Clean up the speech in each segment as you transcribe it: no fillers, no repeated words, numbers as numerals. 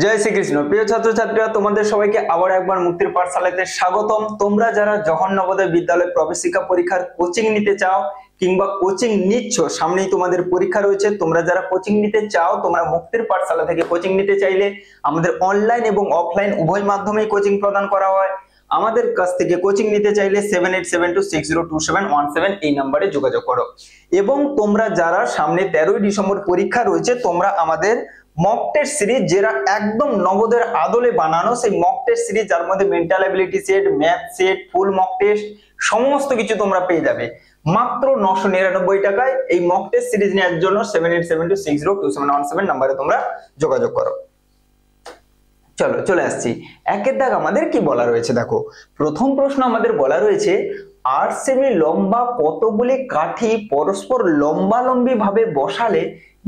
জয় শ্রীকৃষ্ণ। প্রিয় ছাত্রছাত্রীরা, তোমাদের সবাইকে আবার একবার মুক্তির পাঠশালাতে স্বাগতম। তোমরা যারা জওহর নবোদয় বিদ্যালয় প্রবেশিকা পরীক্ষার কোচিং নিতে চাও কিংবা কোচিং নিচ্ছ, সামনেই তোমাদের পরীক্ষা রয়েছে, তোমরা যারা কোচিং নিতে চাও, তোমরা মুক্তির পাঠশালা থেকে কোচিং নিতে চাইলে আমাদের অনলাইন এবং অফলাইন উভয় মাধ্যমেই কোচিং প্রদান করা হয়। আমাদের কাছ থেকে কোচিং নিতে চাইলে 7872602717 এই নম্বরে যোগাযোগ করো। এবং তোমরা যারা সামনে 13ই ডিসেম্বর পরীক্ষা রয়েছে, তোমরা আমাদের মক টেস্ট সিরিজ, যেটা একদম নবোদয়ের আদলে বানানো, সেই মক টেস্ট সিরিজ যার মধ্যে mental ability set, math set, full mock test সমস্ত কিছু তোমরা পেয়ে যাবে মাত্র 999 টাকায়। এই মক টেস্ট সিরিজ নেওয়ার জন্য 7872602717 নম্বরে তোমরা যোগাযোগ করো। চলো চলে আসছি একের দাগ। আমাদের কি বলা রয়েছে দেখো, প্রথম প্রশ্ন আমাদের বলা রয়েছে 8 সেমি লম্বা কতগুলি কাঠি পরস্পর লম্বালম্বি ভাবে বসালে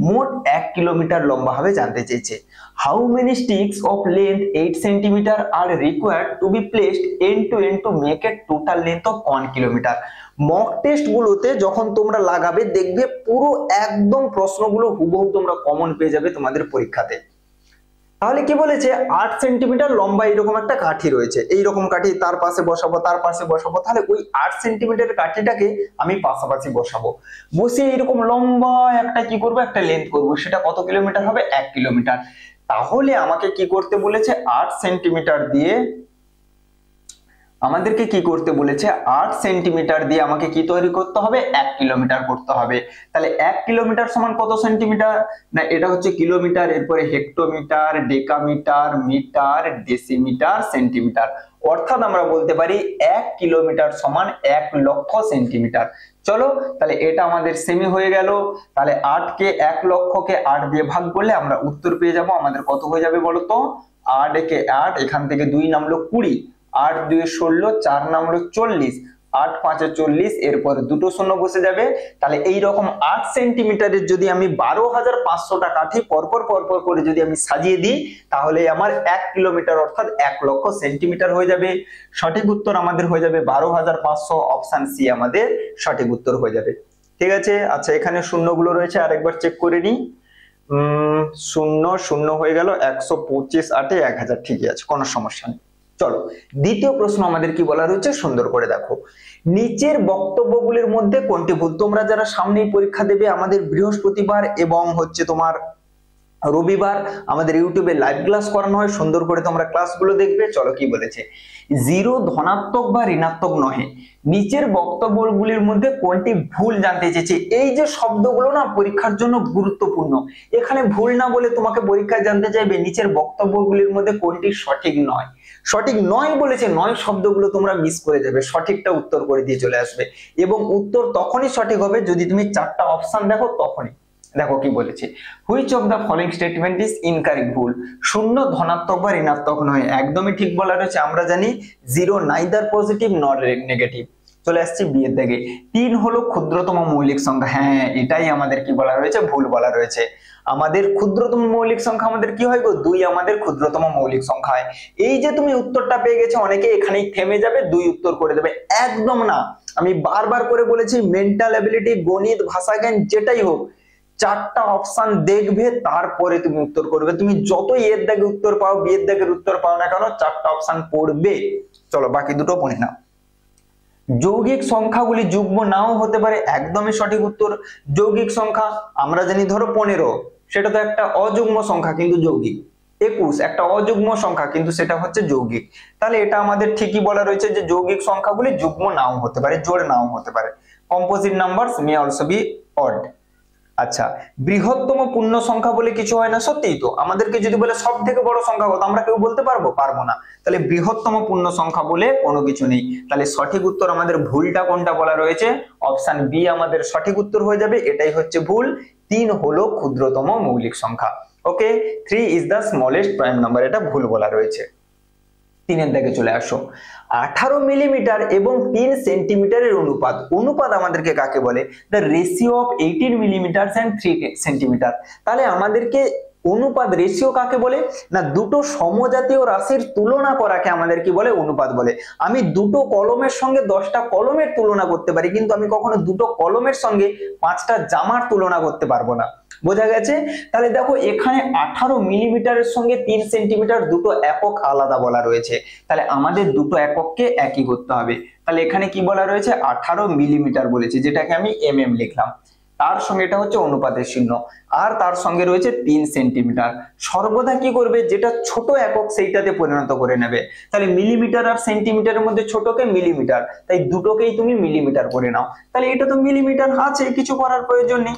মোট 1 কিলোমিটার লম্বা হবে জানতে চেয়েছে। How many sticks of length 8 centimetre are required to be placed end to end to make a total length of 1 kilometre. Mock test গুলোতে যখন তোমরা লাগাবে, দেখবে পুরো একদম প্রশ্নগুলো হুবহু তোমরা কমন পেয়ে যাবে তোমাদের পরীক্ষাতে। তাহলে কি বলেছে, 8 সেন্টিমিটার লম্বা এরকম একটা কাঠি রয়েছে, এইরকম কাঠি তার পাশে বসাবো, তার পাশে বসাবো, তাহলে ওই 8 সেন্টিমিটার কাঠিটাকে আমি পাশাপাশি বসাবো, বসিয়ে এরকম লম্বা একটা কি করবো, একটা লেন্থ করবো, সেটা কত কিলোমিটার হবে, 1 কিলোমিটার। তাহলে আমাকে কি করতে বলেছে, 8 সেন্টিমিটার দিয়ে আমাদেরকে কি করতে বলেছে, 8 সেন্টিমিটার দিয়ে আমাকে কি তৈরি করতে হবে, 1 কিলোমিটার করতে হবে। তাহলে 1 কিলোমিটার সমান কত সেন্টিমিটার, না এটা হচ্ছে কিলোমিটার, এরপরে hectometre, decametre, metre, decimetre, centimetre. অর্থাৎ আমরা বলতে পারি 1 কিলোমিটার সমান 1 লক্ষ সেন্টিমিটার। চলো তাহলে এটা আমাদের সেমি হয়ে গেল। তাহলে 8 কে 1 লক্ষকে 8 দিয়ে ভাগ করলে আমরা উত্তর পেয়ে যাব। আমাদের কত হয়ে যাবে বলতো, 8 একে 8, এখান থেকে 2 নামলো 20, 8 2 16, 4 নামলো 40, 8 5 40, এরপর দুটো শূন্য বসে যাবে। তাহলে এইরকম 8 সেন্টিমিটারের যদি আমি 12,500টা কাঠি পরপর পরপর করে যদি আমি সাজিয়ে দিই, তাহলে আমার 1 কিলোমিটার অর্থাৎ 1 লক্ষ সেন্টিমিটার হয়ে যাবে। সঠিক উত্তর আমাদের হয়ে যাবে 12,500। অপশন সি আমাদের সঠিক উত্তর হয়ে যাবে। ঠিক আছে। আচ্ছা, এখানে শূন্যগুলো রয়েছে, আরেকবার চেক করে নিই। শূন্য শূন্য হয়ে গেল, 125 8 1000, ঠিকই আছে, কোনো সমস্যা নেই। চলো দ্বিতীয় প্রশ্ন আমাদের কি বলা রয়েছে, সুন্দর করে দেখো। নিচের বক্তব্যগুলির মধ্যে কোনটি ভুল? তোমরা যারা সামনেই পরীক্ষা দেবে, আমাদের বৃহস্পতিবার এবং হচ্ছে তোমার রবিবার আমাদের ইউটিউবে লাইভ ক্লাস করানো হয়, সুন্দর করে তোমরা ক্লাসগুলো দেখবে। চলো কি বলেছে, 0 ধনাত্মক বা ঋণাত্মক নহে, নিচের বক্তব্যগুলির মধ্যে কোনটি ভুল জানতে চেয়েছে। এই যে শব্দগুলো না পরীক্ষার জন্য গুরুত্বপূর্ণ, এখানে ভুল না বলে তোমাকে পরীক্ষায় জানতে চাইবে নিচের বক্তব্যগুলির মধ্যে কোনটি সঠিক নয়। সঠিক নয় বলেছে, নয় শব্দগুলো তোমরা মিস করে যাবে, সঠিকটা উত্তর করে দিয়ে চলে আসবে। এবং উত্তর তখনই সঠিক হবে যদি তুমি 4টা অপশন দেখো, তখনই। দেখো কি বলেছে, which of the following statement is incorrect, ভুল। 0 ধনাত্মক বা ঋণাত্মক নয়, একদমই ঠিক বলা রয়েছে। আমরা জানি 0 নাইদার পজিটিভ নর নেগেটিভ। চলে আসছি বি এর দাগে, 3 হলো ক্ষুদ্রতম মৌলিক সংখ্যা। হ্যাঁ, এটাই আমাদের কি বলা রয়েছে, ভুল বলা রয়েছে। আমাদের ক্ষুদ্রতম মৌলিক সংখ্যা আমাদের কি হয় গো, 2 আমাদের ক্ষুদ্রতম মৌলিক সংখ্যা হয়। এই যে তুমি উত্তরটা পেয়ে গেছো, অনেকে এখানেই থেমে যাবে, 2 উত্তর করে দেবে, একদম না। আমি বারবার করে বলেছি, মেন্টাল অ্যাবিলিটি, গণিত, ভাষা জ্ঞান যেটাই হোক, 4টা অপশন দেখবে, তারপরে তুমি উত্তর করবে। তুমি যতই এর দাগে উত্তর পাও, বি এর দাগের উত্তর পাও না কেন, 4টা অপশন পড়বে। চলো বাকি দুটো পড়ে নাও। যৌগিক সংখ্যাগুলি যুগ্ম নাও হতে পারে, একদমই সঠিক উত্তর। যৌগিক সংখ্যা আমরা জানি, ধরো 15, সেটা তো একটা অযুগ্ম সংখ্যা কিন্তু যৌগিক। 21 একটা অযুগ্ম সংখ্যা কিন্তু সেটা হচ্ছে যৌগিক। তাহলে এটা আমাদের ঠিকই বলা রয়েছে যে যৌগিক সংখ্যাগুলি যুগ্ম নাও হতে পারে, জোড় নাও হতে পারে। Composite numbers may also be odd. আচ্ছা, বৃহত্তম পূর্ণ সংখ্যা বলে কিছু হয় না, সত্যিই তো। আমাদেরকে যদি বলে সব থেকে বড় সংখ্যা কত, আমরা কেউ বলতে পারবো না। তাহলে বৃহত্তম পূর্ণ সংখ্যা বলে কোনো কিছু নেই। তাহলে সঠিক উত্তর আমাদের ভুলটা কোনটা বলা রয়েছে, অপশন বি আমাদের সঠিক উত্তর হয়ে যাবে। এটাই হচ্ছে ভুল। 3 হলো ক্ষুদ্রতম মৌলিক সংখ্যা। ওকে, 3 is the smallest prime number, এটা ভুল বলা রয়েছে। 3 দিকে চলে আসো। 18 মিলিমিটার এবং 3 সেন্টিমিটারের অনুপাত। অনুপাত আমাদেরকে কাকে বলে, the ratio of 18 millimetre and 3 centimetre. তাহলে আমাদেরকে অনুপাত, রেশিও কাকে বলে না, দুটো সমজাতীয় রাশির তুলনা করাকে আমাদের কি বলে, অনুপাত বলে। আমি দুটো কলমের সঙ্গে 10টা কলমের তুলনা করতে পারি, কিন্তু আমি কখনো দুটো কলমের সঙ্গে 5টা জামার তুলনা করতে পারবো না। বোঝা গেছে? তাহলে দেখো এখানে 18 মিলিমিটারের সঙ্গে 3 সেন্টিমিটার দুটো একক আলাদা বলা রয়েছে, তাহলে আমাদের দুটো একককে একই করতে হবে। তাহলে এখানে কি বলা রয়েছে, 18 মিলিমিটার বলেছে, যেটাকে আমি এমএম লিখলাম, তার সঙ্গে এটা হচ্ছে অনুপাতের চিহ্ন, আর তার সঙ্গে রয়েছে 3 সেন্টিমিটার। সর্বদা কি করবে, যেটা ছোট একক সেইটাতে পরিণত করে নেবে। তাহলে মিলিমিটার আর সেন্টিমিটারের মধ্যে ছোটকে মিলিমিটার, তাই দুটোকেই তুমি মিলিমিটার করে নাও। তাহলে এটা তো মিলিমিটার আছে, কিছু করার প্রয়োজন নেই,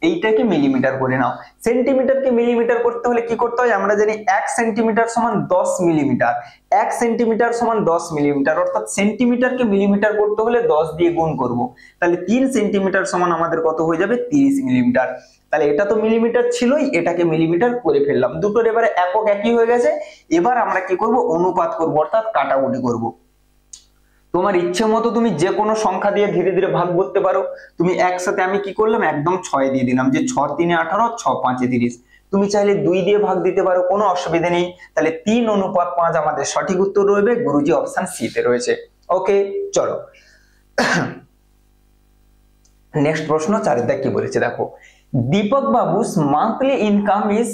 এইটাকে মিলিমিটার করে নাও। সেন্টিমিটারকে মিলিমিটার করতে হলে কি করতে হয়, আমরা জানি 1 সেন্টিমিটার সমান 10 মিলিমিটার, 1 সেন্টিমিটার সমান 10 মিলিমিটার, অর্থাৎ সেন্টিমিটারকে মিলিমিটার করতে হলে 10 দিয়ে গুণ করব। তাহলে 3 সেন্টিমিটার সমান আমাদের কত হয়ে যাবে, 30 মিলিমিটার। তাহলে এটা তো মিলিমিটার ছিলই, এটাকে মিলিমিটার করে ফেললাম, দুটোর এবারে একক একই হয়ে গেছে। এবার আমরা কি করব, অনুপাত করব, অর্থাৎ কাটাকুটি করব। তোমার ইচ্ছে মতো তুমি যে কোনো সংখ্যা দিয়ে ধীরে ধীরে ভাগ করতে পারো। তুমি একসাথে, আমি কি করলাম, একদম 6 দিয়ে দিলাম, যে 6 3 18, 6 5 30। তুমি চাইলে 2 দিয়ে ভাগ দিতে পারো, কোনো অসুবিধা নেই। তাহলে 3:5 আমাদের সঠিক উত্তর রয়েছে, গুরুজি অপশন সি তে রয়েছে। ওকে, চলো নেক্সট প্রশ্ন 4 দাগ কি বলেছে দেখো, দীপক বাবুস monthly income is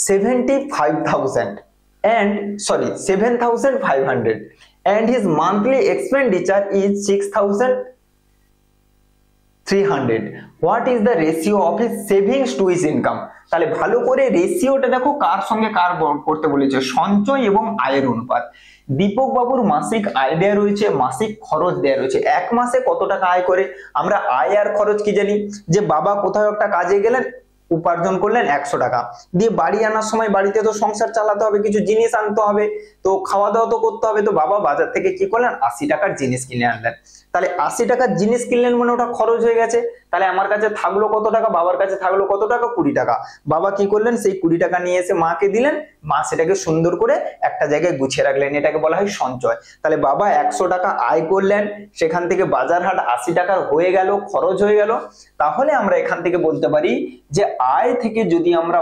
7,500 and his monthly expenditure is 6,300. What is the ratio of his savings to his income? তাহলে ভালো করে রেশিওটা দেখো, কার সঙ্গে কার করতে বলেছে, সঞ্চয় এবং আয়ের অনুপাত। দীপক বাবুর মাসিক আয় দেয়া রয়েছে, মাসিক খরচ দেয়া রয়েছে, এক মাসে কত টাকা আয় করে। আমরা আয় আর খরচ কি জানি, যে বাবা কোথাও একটা কাজে গেলেন, উপার্জন করলেন 100 টাকা দিয়ে, বাড়ি আনার সময় বাড়িতে তো সংসার চালাতে হবে, কিছু জিনিস আনতে হবে, তো খাওয়া দাওয়া তো করতে হবে, তো বাবা বাজার থেকে কি করলেন, 80 টাকার জিনিস কিনে আনলেন। তাহলে 80 টাকার জিনিস কিনলেন মানে ওটা খরচ হয়ে গেছে। তাহলে আমার কাছে থাকলো কত টাকা, বাবার কাছে থাকলো কত টাকা, 20 টাকা। বাবা কি করলেন, সেই 20 টাকা নিয়ে এসে মাকে দিলেন, মা সেটাকে সুন্দর করে একটা জায়গায় গুছিয়ে রাখলেন, এটাকে বলা হয় সঞ্চয়। তাহলে বাবা 100 টাকা আয় করলেন, সেখান থেকে বাজার হাট 80 টাকার হয়ে গেল, খরচ হয়ে গেল। তাহলে আমরা এখান থেকে বলতে পারি যে আয় থেকে যদি আমরা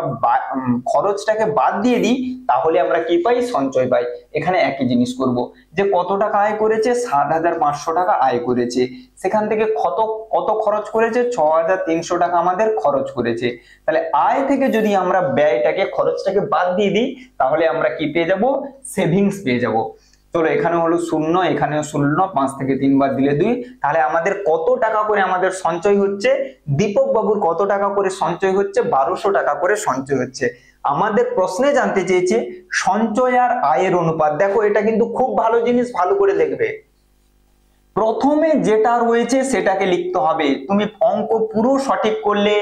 খরচটাকে বাদ দিয়ে দিই, তাহলে আমরা কি পাই, সঞ্চয় পাই। এখানে একই জিনিস করব, যে কত টাকা আয় করেছে, 7,500 টাকা আয় করেছে, সেখান থেকে কত কত খরচ করেছে, 6,300 টাকা আমাদের খরচ করেছে। তাহলে আয় থেকে যদি আমরা ব্যয়টাকে, খরচটাকে বাদ দিয়ে দিই, তাহলে আমরা কি পেয়ে যাব, সেভিংস পেয়ে যাব। চলো এখানে হলো 0, এখানেও 0, 5 থেকে 3 বার দিলে 2। তাহলে আমাদের কত টাকা করে আমাদের সঞ্চয় হচ্ছে, দীপক বাবুর কত টাকা করে সঞ্চয় হচ্ছে, 1200 টাকা করে সঞ্চয় হচ্ছে। আমাদের প্রশ্নে জানতে চেয়েছে সঞ্চয় আর আয়ের অনুপাত। দেখো এটা কিন্তু খুব ভালো জিনিস, ভালো করে দেখবে। প্রথমে যেটা রয়েছে সেটাকে লিখতে হবে। তুমি অঙ্ক পুরো সঠিক করলে,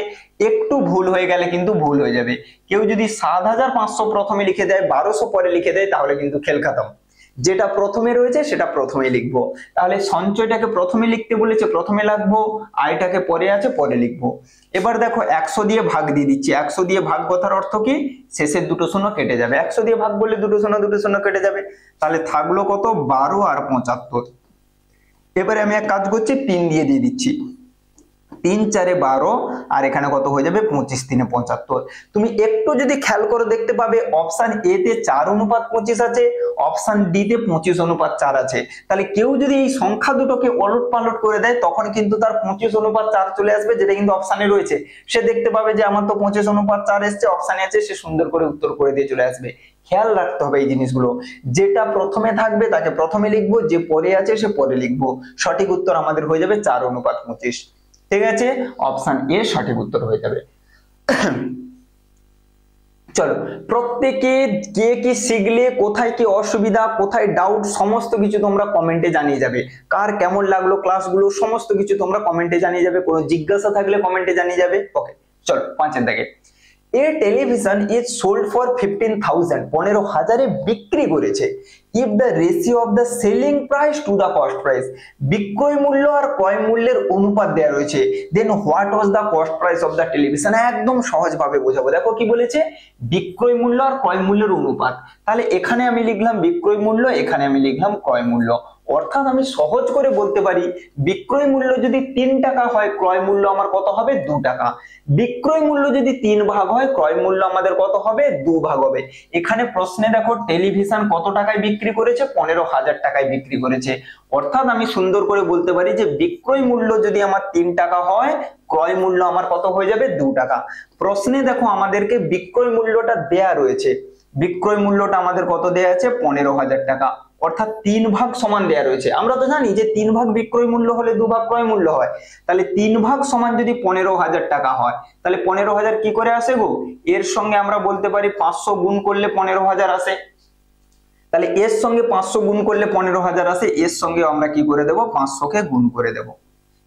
একটু ভুল হয়ে গেলে কিন্তু ভুল হয়ে যাবে। কেউ যদি 7,500 প্রথমে লিখে দেয়, 1200 পরে লিখে দেয়, তাহলে কিন্তু খেল খতম। যেটা প্রথমে রয়েছে সেটা প্রথমে লিখবো। তাহলে সঞ্চয়টাকে প্রথমে লিখতে বলেছে, প্রথমে লিখবো, আয়টাকে পরে আছে, পরে লিখবো। এবার দেখো 100 দিয়ে ভাগ দিয়ে দিচ্ছি। 100 দিয়ে ভাগ কথার অর্থ কি, শেষের দুটো শূন্য কেটে যাবে। 100 দিয়ে ভাগ বললে দুটো শূন্য কেটে যাবে। তাহলে থাকলো কত, 12 আর 75। এবারে আমি এক কাজ করছি, 3 দিয়ে দিচ্ছি। 3 4 12, আর এখানে কত হয়ে যাবে, 25 3 75। তুমি একটু যদি খেয়াল করে দেখতে পাবে, অপশন এ তে 4:25 আছে, অপশন ডি তে 25:4 আছে। তাহলে কেউ যদি এই সংখ্যা দুটোকে ওলট পালট করে দেয়, তখন কিন্তু তার 25:4 চলে আসবে, যেটা কিন্তু অপশনে রয়েছে। সে দেখতে পাবে যে আমার তো 25:4 এসছে, অপশনে আছে, সে সুন্দর করে উত্তর করে দিয়ে চলে আসবে। খেয়াল রাখতে হবে এই জিনিসগুলো, যেটা প্রথমে থাকবে তাকে প্রথমে লিখবো, যে পরে আছে সে পরে লিখবো। সঠিক উত্তর আমাদের হয়ে যাবে 4:25। ঠিক আছে, অপশন এ সঠিক উত্তর হয়ে যাবে। চলো প্রত্যেকে কে কি শিখলে, কোথায় কি অসুবিধা, কোথায় ডাউট, সমস্ত কিছু তোমরা কমেন্টে জানিয়ে যাবে। কার কেমন লাগলো ক্লাসগুলো, সমস্ত কিছু তোমরা কমেন্টে জানিয়ে যাবে। কোনো জিজ্ঞাসা থাকলে কমেন্টে জানিয়ে যাবে। ওকে চলো 5 এর দাগে, A television is sold for 15,000, 15,000 বিক্রি করেছে। If the ratio of the selling price to the cost price, বিক্রয় মূল্য আর ক্রয় মূল্যের অনুপাত দেয়া রয়েছে, then what was the cost price of the television? একদম সহজ ভাবে বোঝাবো। দেখো কি বলেছে, বিক্রয় মূল্য আর ক্রয় মূল্যের অনুপাত। তাহলে এখানে আমি লিখলাম বিক্রয় মূল্য, এখানে আমি লিখলাম ক্রয় মূল্য। অর্থাৎ আমি সহজ করে বলতে পারি বিক্রয় মূল্য যদি 3 টাকা হয় ক্রয় মূল্য আমার কত হবে 2 টাকা। বিক্রয় মূল্য যদি 3 ভাগ হয় ক্রয় মূল্য আমাদের কত হবে 2 ভাগ হবে। এখানে প্রশ্নে দেখো টেলিভিশন কত টাকায় বিক্রি করেছে 15,000 টাকায় বিক্রি করেছে। অর্থাৎ আমি সুন্দর করে বলতে পারি যে বিক্রয় মূল্য যদি আমার 3 টাকা হয় ক্রয় মূল্য আমার কত হয়ে যাবে 2 টাকা। প্রশ্নে দেখো আমাদেরকে বিক্রয় মূল্যটা দেয়া রয়েছে, বিক্রয় মূল্যটা আমাদের কত দেয়া আছে 15,000 টাকা, অর্থাৎ 3 ভাগ সমান দেয়া রয়েছে। আমরা তো জানি যে 3 ভাগ বিক্রয় মূল্য হলে 2 ভাগ ক্রয় মূল্য হয়, তাহলে 3 ভাগ সমান যদি 15,000 টাকা হয় তাহলে 15,000 কি করে আসে গো, এর সঙ্গে আমরা বলতে পারি 500 গুণ করলে 15,000 আসে। তাহলে এর সঙ্গে 500 গুণ করলে 15,000 আসে, এর সঙ্গে আমরা কি করে দেব 500 কে গুণ করে দেব।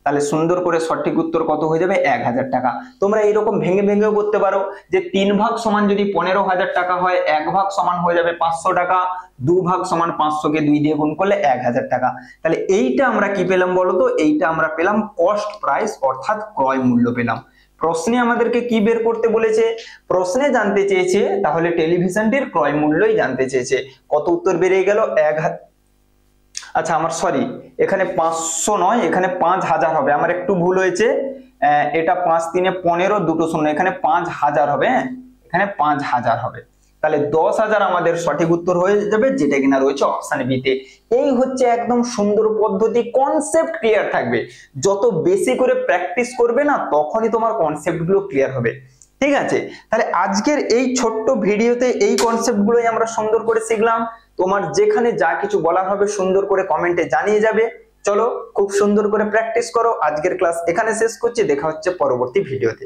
তাহলে সুন্দর করে সঠিক উত্তর কত হয়ে যাবে 1,000 টাকা। তোমরা এইরকম ভেঙে ভেঙেও করতে পারো যে 3 ভাগ সমান যদি 15,000 টাকা হয় 1 ভাগ সমান হয়ে যাবে 500 টাকা, 2 ভাগ সমান 500 কে 2 দিয়ে গুণ করলে 1,000 টাকা। তাহলে এইটা আমরা কি পেলাম বলতো, এইটা আমরা পেলাম কস্ট প্রাইস অর্থাৎ ক্রয় মূল্য পেলাম। প্রশ্নে আমাদেরকে কি বের করতে বলেছে, প্রশ্নে জানতে চেয়েছে তাহলে টেলিভিশনটির ক্রয় মূল্যই জানতে চেয়েছে। কত উত্তর বেরিয়ে গেল 1,000। আচ্ছা আমার সরি, এখানে 500 নয়, এখানে 5,000 হবে, আমার একটু ভুল হয়েছে। এটা 5 3 15 দুটো শূন্য, এখানে 5,000 হবে, এখানে 5,000 হবে। তাহলে 10,000 আমাদের সঠিক উত্তর হয়ে যাবে, যেটা কিনা রয়েছে অপশন বি তে। এই হচ্ছে একদম সুন্দর পদ্ধতি, কনসেপ্ট ক্লিয়ার থাকবে। যত বেশি করে প্র্যাকটিস করবে না তখনই তোমার কনসেপ্ট গুলো ক্লিয়ার হবে। ঠিক আছে, তাহলে আজকের এই ছোট্ট ভিডিওতে এই কনসেপ্ট গুলোই আমরা সুন্দর করে শিখলাম। তোমার যেখানে যা কিছু বলার হবে সুন্দর করে কমেন্টে জানিয়ে যাবে। চলো খুব সুন্দর করে প্র্যাকটিস করো। আজকের ক্লাস এখানে শেষ করছি, দেখা হচ্ছে পরবর্তী ভিডিওতে।